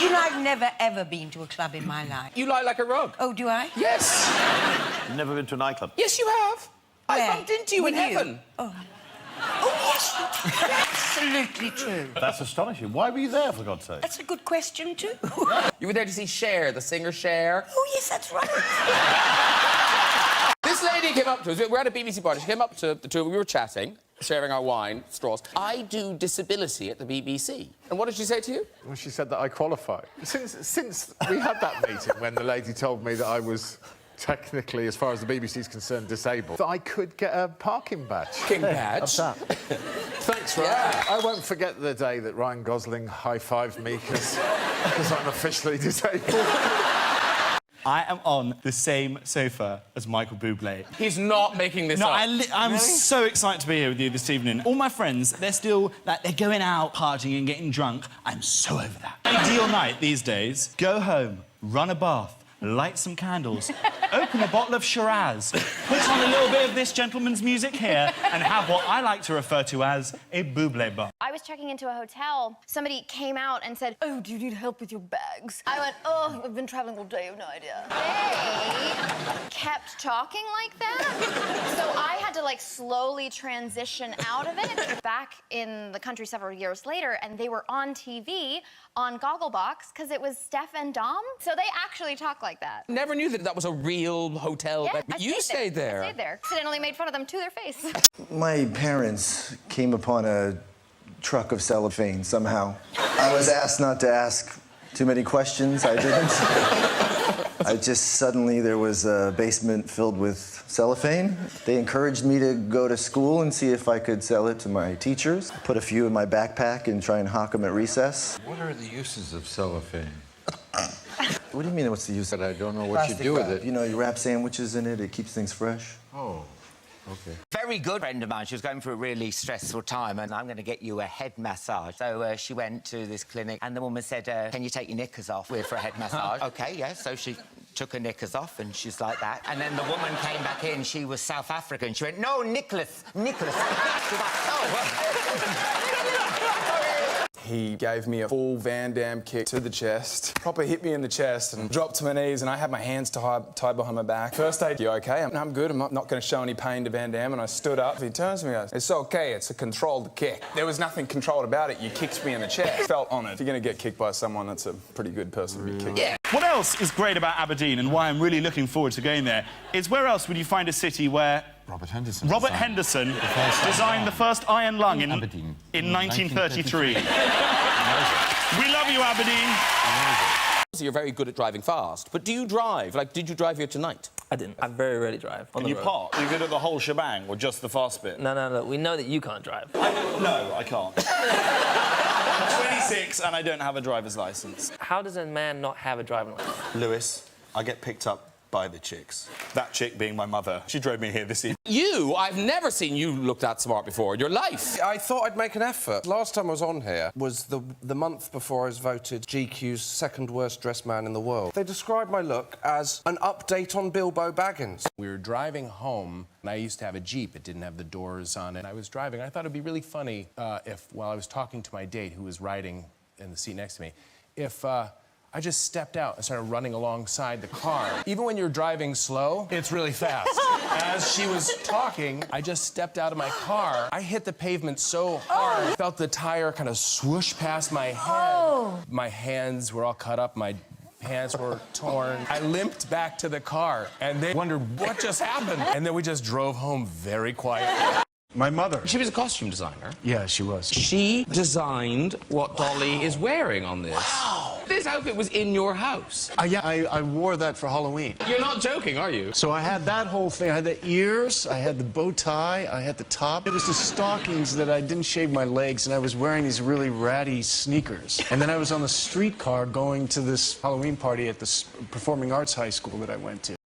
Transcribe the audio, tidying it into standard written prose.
you know, I've never, ever been to a club in my life. You lie like a rug. Oh, do I? Yes. You've never been to a nightclub? Yes, you have. Where? I bumped into you in heaven. Oh. Oh, yes, absolutely true. That's astonishing. Why were you there, for God's sake? That's a good question, too. You were there to see Cher, the singer Cher. Oh, yes, that's right. This lady came up to us. We're at a BBC party. She came up to the two of us. We were chatting, sharing our wine, straws. I do disability at the BBC. And what did she say to you? Well, she said that I qualify. Since we had that meeting when the lady told me that I was technically, as far as the BBC's concerned, disabled, that I could get a parking badge. King badge. Thanks, Ryan. Yeah. I won't forget the day that Ryan Gosling high-fived me because I'm officially disabled. I am on the same sofa as Michael Bublé. He's not making this up. I'm really? so excited to be here with you this evening. All my friends, they're still, like, they're going out, partying and getting drunk. I'm so over that. Ideal night these days, go home, run a bath, light some candles, open a bottle of Shiraz, put on a little bit of this gentleman's music here, and have what I like to refer to as a Bublé bar. I was checking into a hotel. Somebody came out and said, "Oh, do you need help with your bags?" I went, "Oh, I've been traveling all day, I have no idea." They kept talking like that, so I had to, like, slowly transition out of it. Back in the country several years later, and they were on TV on Gogglebox because it was Steph and Dom, so they actually talk like that. Never knew that was a real hotel. Yeah, You stayed there. I stayed there. Accidentally made fun of them to their face. My parents came upon a truck of cellophane somehow. I was asked not to ask too many questions. I didn't. Suddenly there was a basement filled with cellophane. They encouraged me to go to school and see if I could sell it to my teachers. Put a few in my backpack and try and hawk them at recess. What are the uses of cellophane? What do you mean, what's the use? But I don't know what you do with it. You know, you wrap sandwiches in it, it keeps things fresh. Oh, okay. Very good friend of mine. She was going through a really stressful time, and I'm going to get you a head massage. So she went to this clinic, and the woman said, "Can you take your knickers off for a head massage?" Okay, yeah. So she took her knickers off, and she's like that. And then the woman came back in. She was South African. She went, "No, Nicholas." She was like, "Oh." He gave me a full Van Damme kick to the chest, proper hit me in the chest and dropped to my knees, and I had my hands tied behind my back. First aid, "You okay?" I'm good, I'm not going to show any pain to Van Damme, and I stood up. He turns to me and goes, "It's okay, it's a controlled kick." There was nothing controlled about it. You kicked me in the chest. Felt honoured. If you're going to get kicked by someone, that's a pretty good person to be kicked. Yeah. What else is great about Aberdeen and why I'm really looking forward to going there is where else would you find a city where Robert Henderson designed the first iron lung in 1933. We love you, Aberdeen. So you're very good at driving fast, but do you drive? Like, did you drive here tonight? I didn't. I very rarely drive. Can you park? Are you good at the whole shebang or just the fast bit? No. We know that you can't drive. No, I can't. I'm 26 and I don't have a driver's license. How does a man not have a driving license? Lewis, I get picked up by the chicks. That chick being my mother. She drove me here this evening. I've never seen you look that smart before in your life. I thought I'd make an effort. Last time I was on here was the month before I was voted GQ's second worst dressed man in the world. They described my look as an update on Bilbo Baggins. We were driving home, and I used to have a Jeep. It didn't have the doors on it. I was driving. I thought it'd be really funny if, while I was talking to my date, who was riding in the seat next to me, if I just stepped out and started running alongside the car. Even when you're driving slow, it's really fast. As she was talking, I just stepped out of my car. I hit the pavement so hard, I felt the tire kind of swoosh past my head. My hands were all cut up, my pants were torn. I limped back to the car, and they wondered what just happened. And then we just drove home very quietly. My mother. She was a costume designer. Yeah, she was. She designed what Dolly is wearing on this. Wow! This outfit was in your house. Yeah, I wore that for Halloween. You're not joking, are you? So I had that whole thing. I had the ears, I had the bow tie, I had the top. It was the stockings that I didn't shave my legs, and I was wearing these really ratty sneakers. And then I was on the streetcar going to this Halloween party at this performing arts high school that I went to.